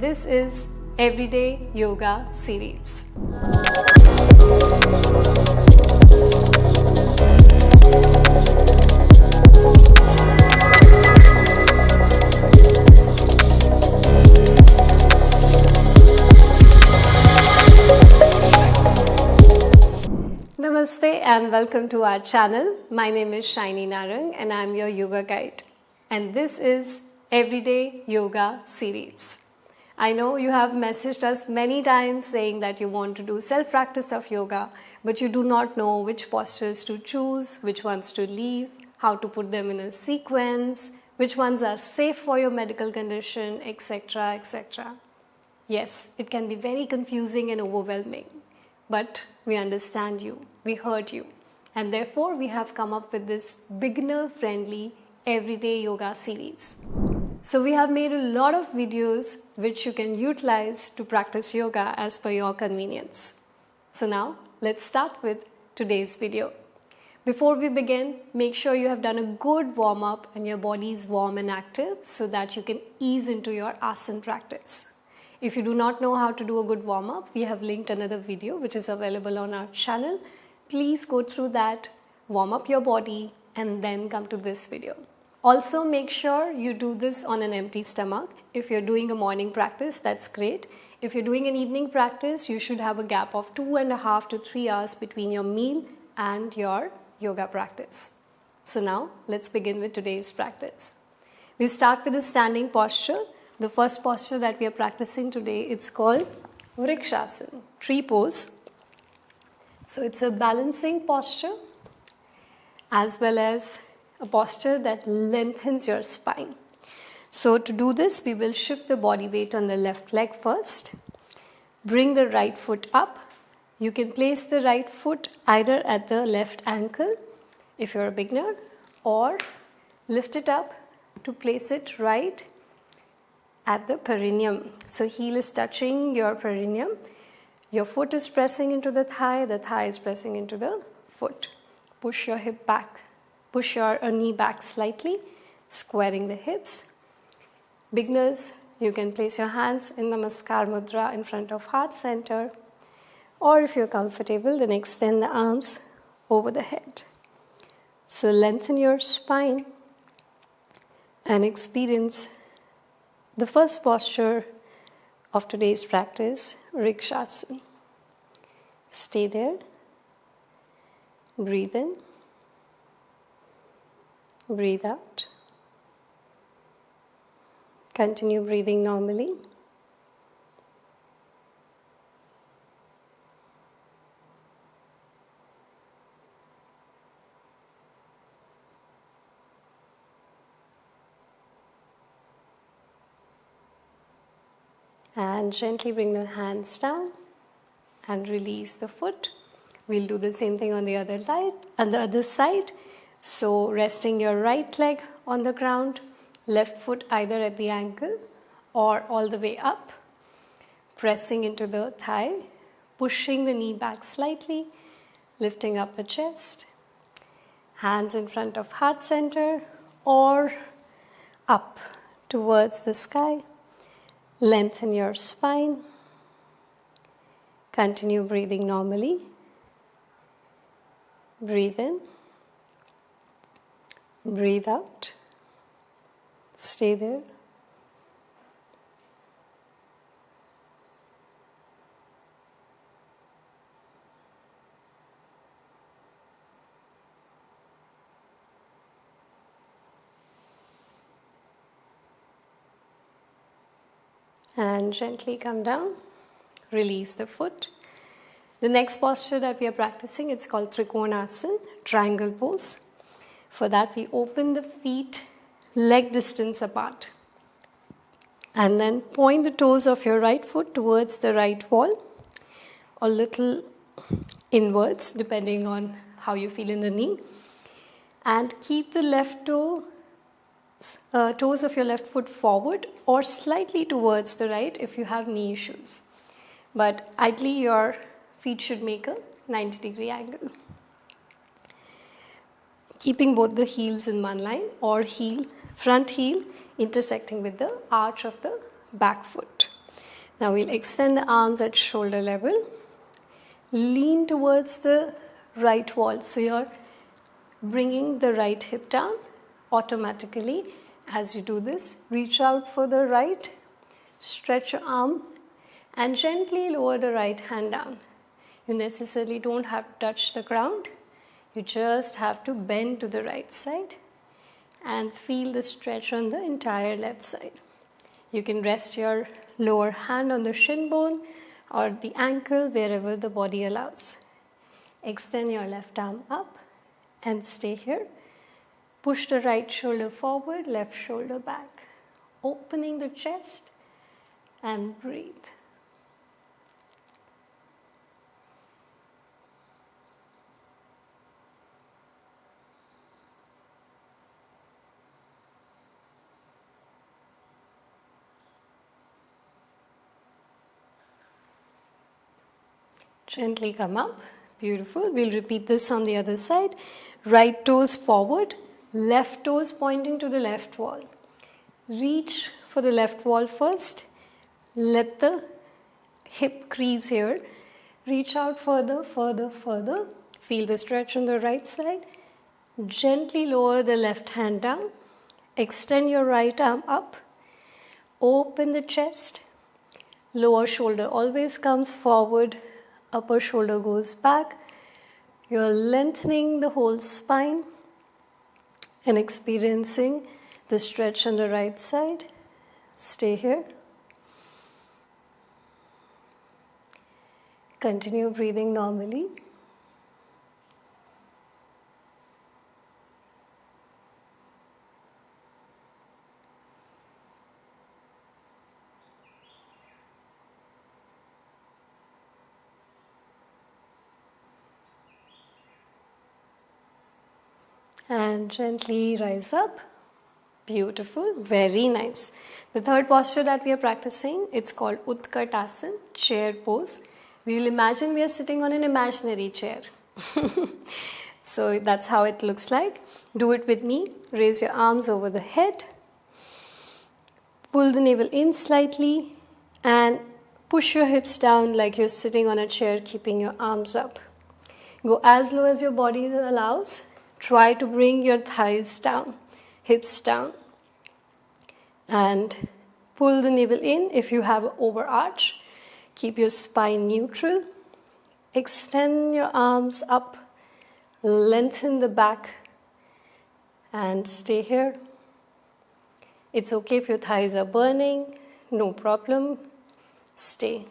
This is Everyday Yoga series. Namaste and welcome to our channel. My name is Shynee Narang and I am your yoga guide. And this is Everyday Yoga series. I know you have messaged us many times saying that you want to do self-practice of yoga, but you do not know which postures to choose, which ones to leave, how to put them in a sequence, which ones are safe for your medical condition, etc., etc. Yes, it can be very confusing and overwhelming, but we understand you, we heard you, and therefore we have come up with this beginner-friendly Everyday Yoga series. So we have made a lot of videos which you can utilize to practice yoga as per your convenience. So now let's start with today's video. Before we begin, make sure you have done a good warm-up and your body is warm and active so that you can ease into your asana practice. If you do not know how to do a good warm-up, we have linked another video which is available on our channel. Please go through that, warm up your body and then come to this video. Also, make sure you do this on an empty stomach. If you're doing a morning practice, that's great. If you're doing an evening practice, you should have a gap of 2.5 to 3 hours between your meal and your yoga practice. So now, let's begin with today's practice. We start with a standing posture. The first posture that we are practicing today, it's called Vrikshasana, tree pose. So it's a balancing posture as well as a posture that lengthens your spine. So to do this, we will shift the body weight on the left leg first. Bring the right foot up. You can place the right foot either at the left ankle if you're a beginner, or lift it up to place it right at the perineum. So heel is touching your perineum. Your foot is pressing into the thigh is pressing into the foot. Push your hip back. Push your knee back slightly, squaring the hips. Beginners, you can place your hands in Namaskar Mudra in front of heart center, or if you're comfortable, then extend the arms over the head. So lengthen your spine and experience the first posture of today's practice, Vrikshasana. Stay there. Breathe in. Breathe out. Continue breathing normally. And gently bring the hands down and release the foot. We'll do the same thing on the other side. So resting your right leg on the ground, left foot either at the ankle or all the way up, pressing into the thigh, pushing the knee back slightly, lifting up the chest, hands in front of heart center or up towards the sky. Lengthen your spine. Continue breathing normally. Breathe in. Breathe out. Stay there. And gently come down. Release the foot. The next posture that we are practicing, it's called Trikonasana, triangle pose. For that, we open the feet leg distance apart. And then point the toes of your right foot towards the right wall, or little inwards, depending on how you feel in the knee. And keep the left toes of your left foot forward or slightly towards the right if you have knee issues. But ideally, your feet should make a 90-degree angle. Keeping both the heels in one line or front heel intersecting with the arch of the back foot. Now we'll extend the arms at shoulder level. Lean towards the right wall. So you're bringing the right hip down automatically as you do this. Reach out for the right, stretch your arm and gently lower the right hand down. You necessarily don't have to touch the ground. You just have to bend to the right side and feel the stretch on the entire left side. You can rest your lower hand on the shin bone or the ankle, wherever the body allows. Extend your left arm up and stay here. Push the right shoulder forward, left shoulder back. Opening the chest and breathe. Gently come up. Beautiful. We'll repeat this on the other side. Right toes forward, left toes pointing to the left wall. Reach for the left wall first. Let the hip crease here. Reach out further, further, further. Feel the stretch on the right side. Gently lower the left hand down. Extend your right arm up. Open the chest. Lower shoulder always comes forward. Upper shoulder goes back. You're lengthening the whole spine and experiencing the stretch on the right side. Stay here. Continue breathing normally. And gently rise up. Beautiful, very nice. The third posture that we are practicing, it's called Utkatasana, chair pose. We will imagine we are sitting on an imaginary chair. So that's how it looks like. Do it with me. Raise your arms over the head. Pull the navel in slightly and push your hips down like you're sitting on a chair, keeping your arms up. Go as low as your body allows. Try to bring your thighs down, hips down. And pull the navel in if you have an overarch. Keep your spine neutral. Extend your arms up. Lengthen the back. And stay here. It's okay if your thighs are burning. No problem. Stay.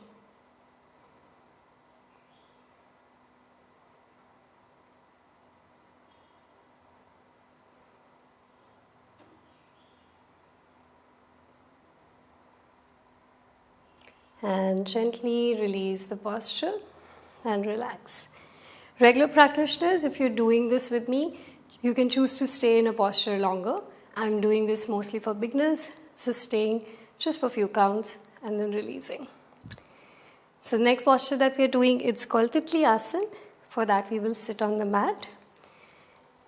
And gently release the posture and relax. Regular practitioners, if you're doing this with me, you can choose to stay in a posture longer. I'm doing this mostly for beginners, so staying just for a few counts and then releasing. So the next posture that we're doing, it's called Titli Asana. For that we will sit on the mat.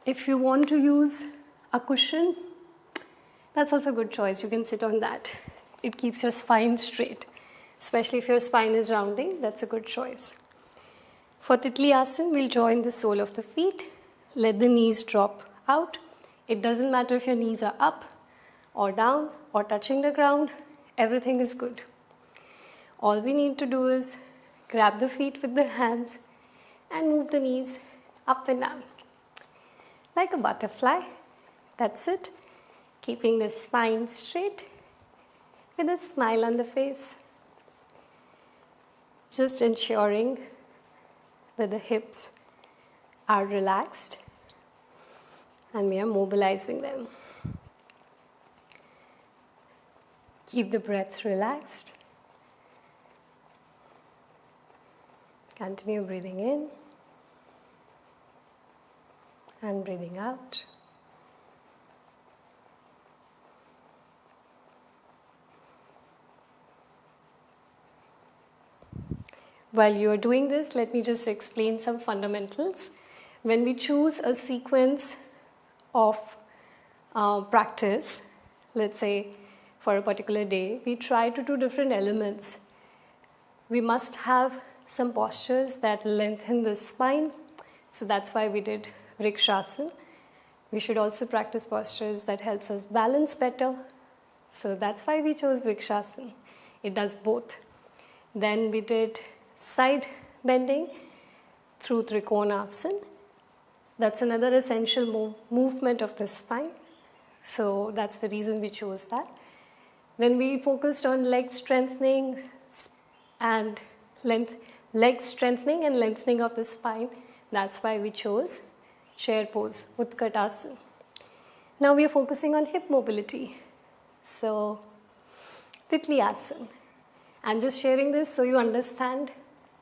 If you want to use a cushion, that's also a good choice. You can sit on that. It keeps your spine straight. Especially if your spine is rounding, that's a good choice. For Titli Asana, we'll join the sole of the feet. Let the knees drop out. It doesn't matter if your knees are up or down or touching the ground. Everything is good. All we need to do is grab the feet with the hands and move the knees up and down. Like a butterfly. That's it. Keeping the spine straight with a smile on the face. Just ensuring that the hips are relaxed and we are mobilizing them. Keep the breath relaxed. Continue breathing in and breathing out. While you are doing this, let me just explain some fundamentals. When we choose a sequence of practice, let's say for a particular day, we try to do different elements we must have some postures that lengthen the spine. So that's why we did Vrikshasana. We should also practice postures that helps us balance better. So that's why we chose Vrikshasana. It does both. Then we did side bending through Trikonasana. That's another essential movement of the spine. So that's the reason we chose that. Then we focused on leg strengthening and leg strengthening and lengthening of the spine. That's why we chose chair pose, Utkatasana. Now we are focusing on hip mobility. So, Titli-asana. I'm just sharing this so you understand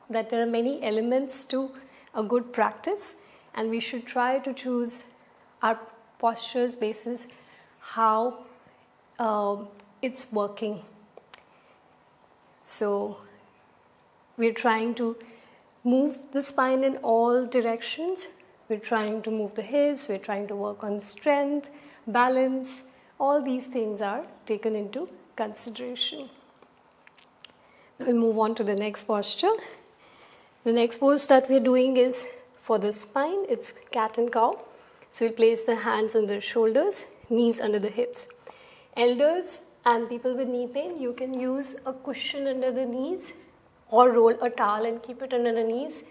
that there are many elements to a good practice, and we should try to choose our postures basis how it's working. So, we're trying to move the spine in all directions. We're trying to move the hips, we're trying to work on strength, balance. All these things are taken into consideration. We'll move on to the next posture. The next pose that we're doing is for the spine. It's cat and cow. So we'll place the hands on the shoulders, knees under the hips. Elders and people with knee pain, you can use a cushion under the knees or roll a towel and keep it under the knees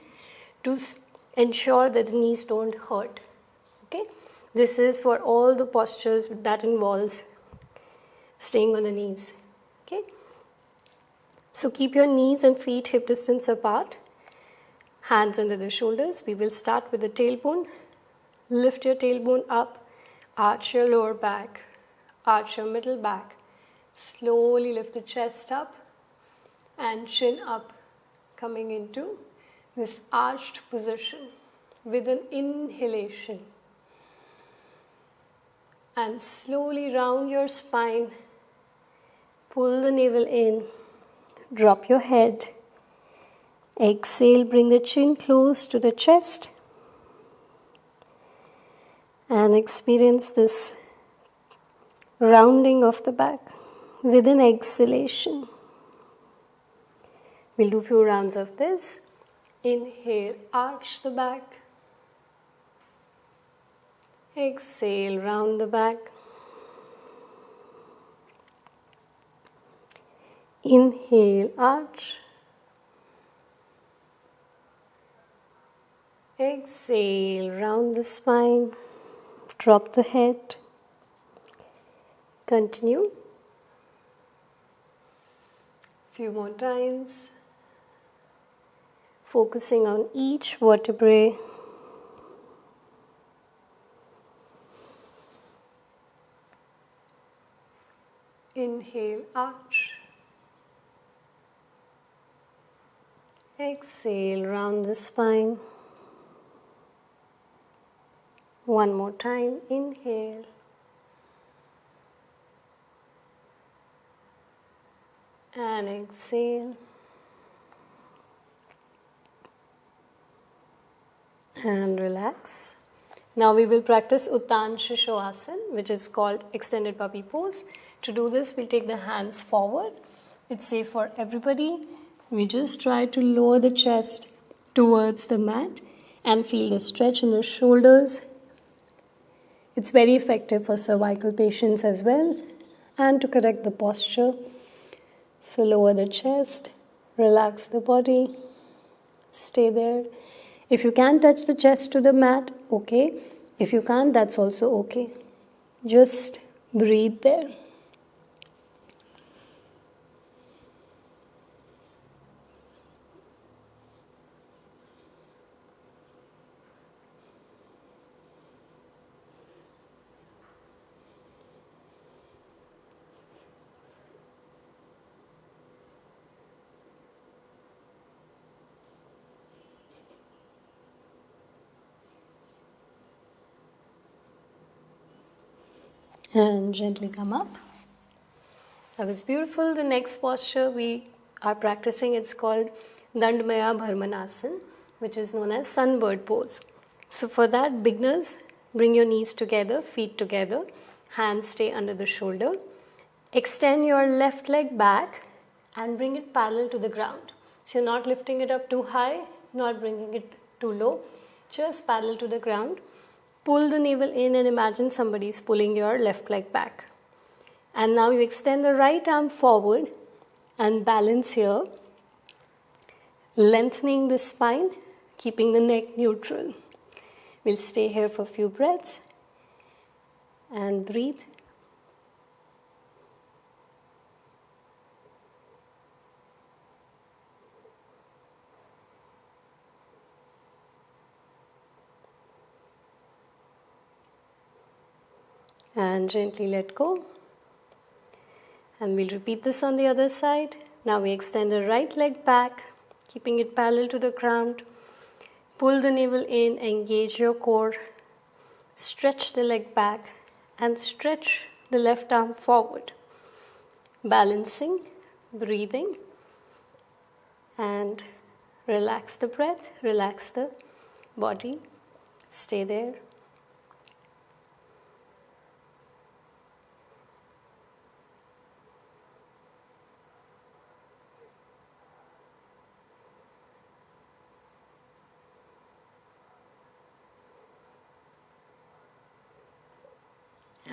to ensure that the knees don't hurt. Okay? This is for all the postures that involves staying on the knees. Okay? So keep your knees and feet hip distance apart. Hands under the shoulders. We will start with the tailbone. Lift your tailbone up. Arch your lower back. Arch your middle back. Slowly lift the chest up and chin up, coming into this arched position with an inhalation. And slowly round your spine, pull the navel in, drop your head. Exhale, bring the chin close to the chest and experience this rounding of the back with an exhalation. We'll do a few rounds of this. Inhale, arch the back. Exhale, round the back. Inhale, arch. Exhale, round the spine. Drop the head. Continue. Few more times. Focusing on each vertebrae. Inhale, arch. Exhale, round the spine. One more time. Inhale. And exhale. And relax. Now we will practice Uttan Shishasana, which is called extended puppy pose. To do this, we'll take the hands forward. It's safe for everybody. We just try to lower the chest towards the mat and feel the stretch in the shoulders. It's very effective for cervical patients as well, and to correct the posture. So lower the chest, relax the body, stay there. If you can touch the chest to the mat, okay. If you can't, that's also okay. Just breathe there. And gently come up. That was beautiful. The next posture we are practicing, it's called Dandmaya Bharmanasana, which is known as sunbird pose. So for that, beginners, bring your knees together, feet together, hands stay under the shoulder. Extend your left leg back and bring it parallel to the ground. So you're not lifting it up too high, not bringing it too low, just parallel to the ground. Pull the navel in and imagine somebody is pulling your left leg back. And now you extend the right arm forward and balance here, lengthening the spine, keeping the neck neutral. We'll stay here for a few breaths and breathe. And gently let go. And we'll repeat this on the other side. Now we extend the right leg back, keeping it parallel to the ground. Pull the navel in, engage your core. Stretch the leg back and stretch the left arm forward. Balancing, breathing, and relax the breath, relax the body. Stay there.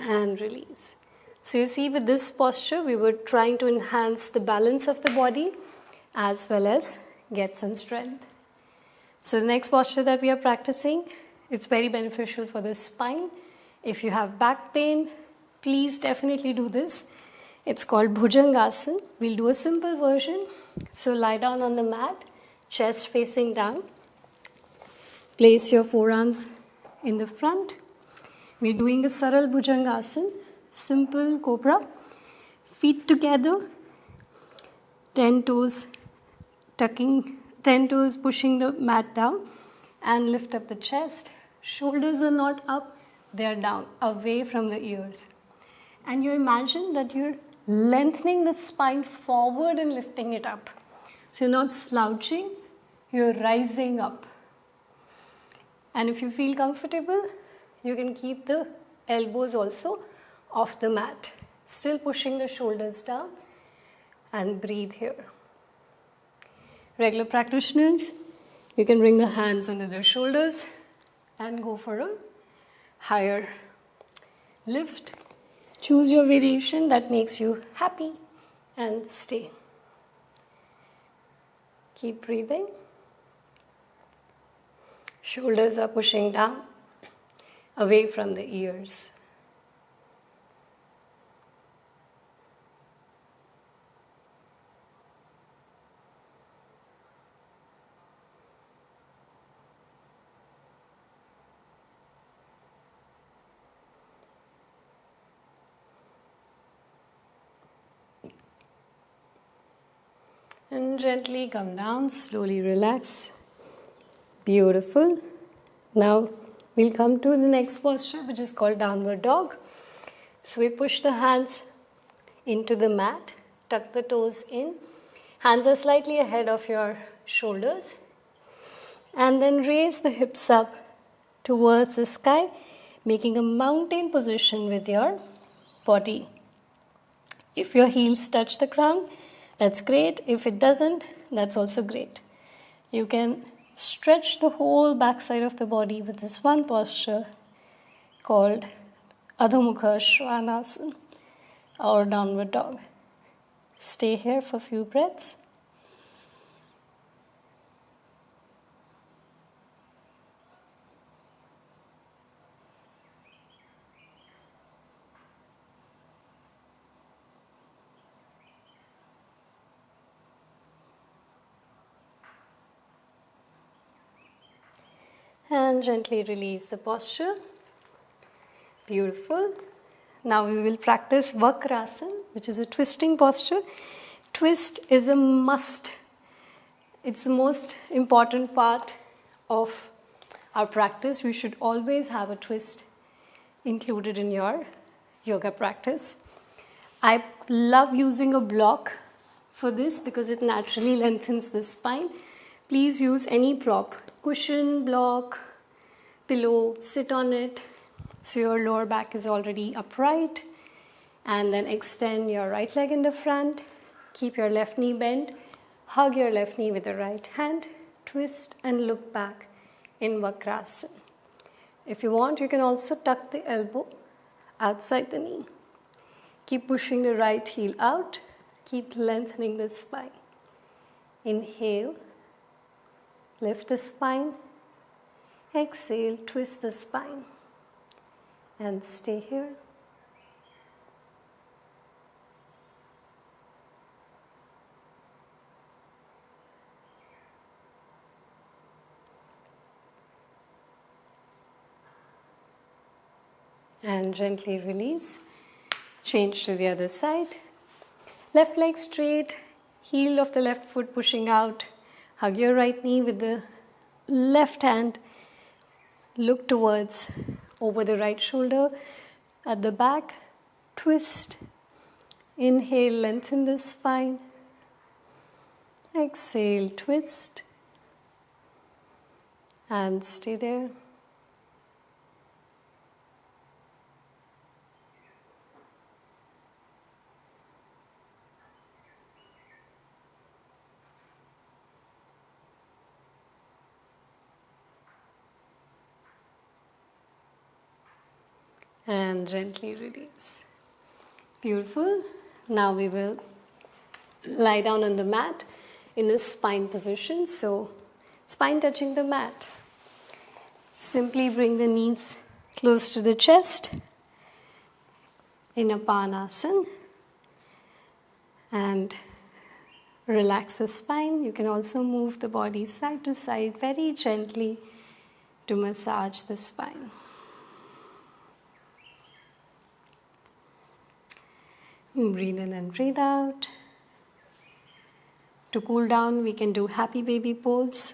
And release. So you see, with this posture we were trying to enhance the balance of the body as well as get some strength. So the next posture that we are practicing, it's very beneficial for the spine. If you have back pain, please definitely do this. It's called Bhujangasana. We'll do a simple version. So lie down on the mat, chest facing down. Place your forearms in the front. We're doing a Saral Bhujangasana, simple cobra. Feet together, 10 toes pushing the mat down, and lift up the chest. Shoulders are not up, they are down, away from the ears. And you imagine that you're lengthening the spine forward and lifting it up. So you're not slouching, you're rising up. And if you feel comfortable, you can keep the elbows also off the mat, still pushing the shoulders down, and breathe here. Regular practitioners, you can bring the hands under the shoulders and go for a higher lift. Choose your variation that makes you happy and stay. Keep breathing. Shoulders are pushing down, away from the ears. And gently come down, slowly relax. Beautiful. Now we'll come to the next posture, which is called downward dog. So we push the hands into the mat, tuck the toes in. Hands are slightly ahead of your shoulders. And then raise the hips up towards the sky, making a mountain position with your body. If your heels touch the ground, that's great. If it doesn't, that's also great. You can stretch the whole backside of the body with this one posture called Adho Mukha Svanasana or downward dog. Stay here for a few breaths. And gently release the posture. Beautiful. Now we will practice Vakrasana, which is a twisting posture. Twist is a must. It's the most important part of our practice. We should always have a twist included in your yoga practice. I love using a block for this because it naturally lengthens the spine. Please use any prop. Cushion, block, pillow, sit on it so your lower back is already upright, and then extend your right leg in the front, keep your left knee bent, Hug your left knee with the right hand, twist and look back in Vakrasana. If you want, you can also tuck the elbow outside the knee. Keep pushing the right heel out, keep lengthening the spine. Inhale, lift the spine, exhale, twist the spine, and stay here. And gently release. Change to the other side. Left leg straight, heel of the left foot pushing out. Hug your right knee with the left hand. Look towards over the right shoulder at the back. Twist. Inhale, lengthen the spine. Exhale, twist. And stay there. And gently release. Beautiful. Now we will lie down on the mat in a spine position. So, spine touching the mat. Simply bring the knees close to the chest in a Panasana and relax the spine. You can also move the body side to side very gently to massage the spine. Breathe in and breathe out. To cool down, we can do happy baby pose.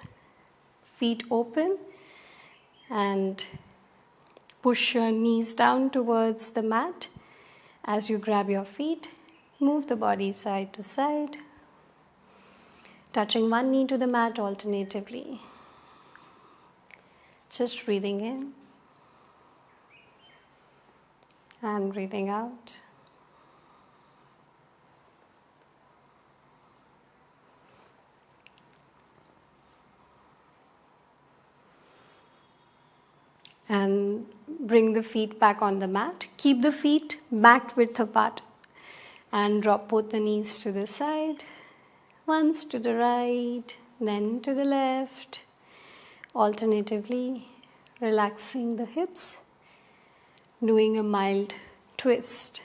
Feet open and push your knees down towards the mat. As you grab your feet, move the body side to side, touching one knee to the mat alternatively. Just breathing in and breathing out. And bring the feet back on the mat. Keep the feet back width apart. And drop both the knees to the side. Once to the right, then to the left. Alternatively, relaxing the hips. Doing a mild twist.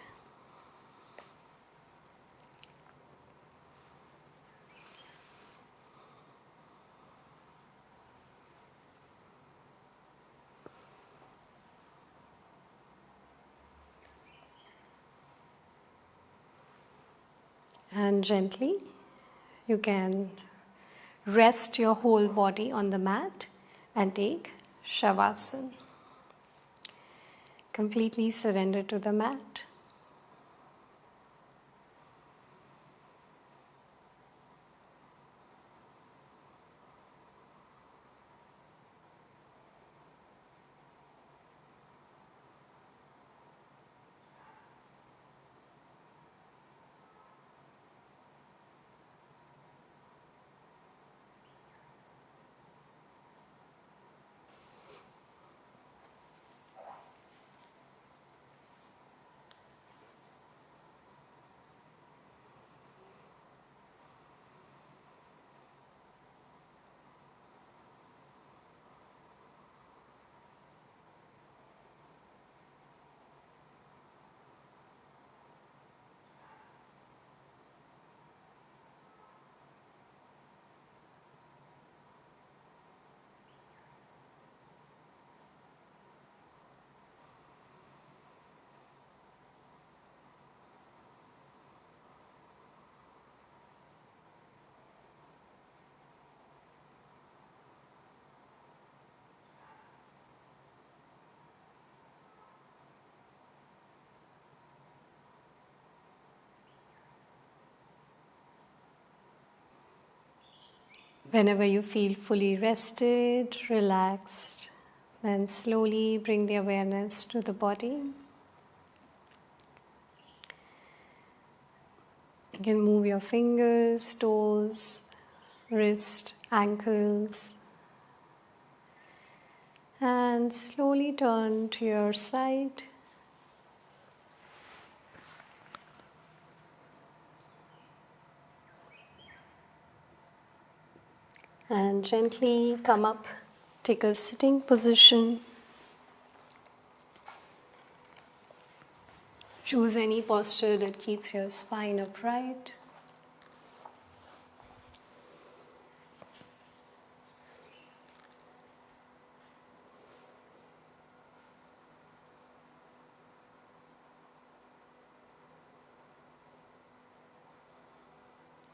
And gently, you can rest your whole body on the mat and take Shavasana. Completely surrender to the mat. Whenever you feel fully rested, relaxed, then slowly bring the awareness to the body. You can move your fingers, toes, wrist, ankles, and slowly turn to your side. And gently come up, take a sitting position. Choose any posture that keeps your spine upright.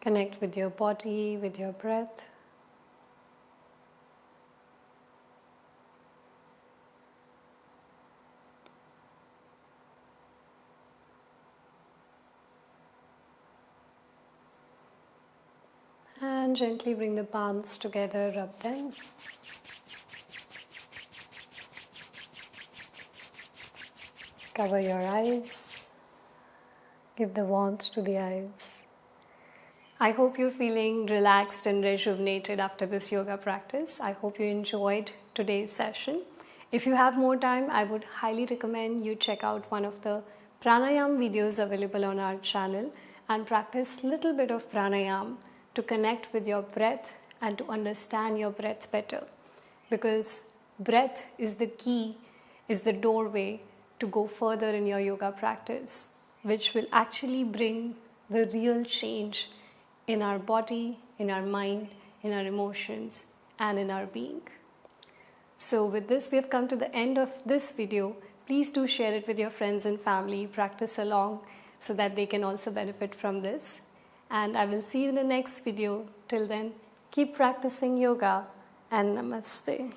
Connect with your body, with your breath. And gently bring the palms together, rub them. Cover your eyes. Give the warmth to the eyes. I hope you're feeling relaxed and rejuvenated after this yoga practice. I hope you enjoyed today's session. If you have more time, I would highly recommend you check out one of the pranayam videos available on our channel and practice little bit of pranayam to connect with your breath and to understand your breath better. Because breath is the key, is the doorway to go further in your yoga practice, which will actually bring the real change in our body, in our mind, in our emotions, and in our being. So with this, we have come to the end of this video. Please do share it with your friends and family, practice along so that they can also benefit from this. And I will see you in the next video. Till then, keep practicing yoga and namaste.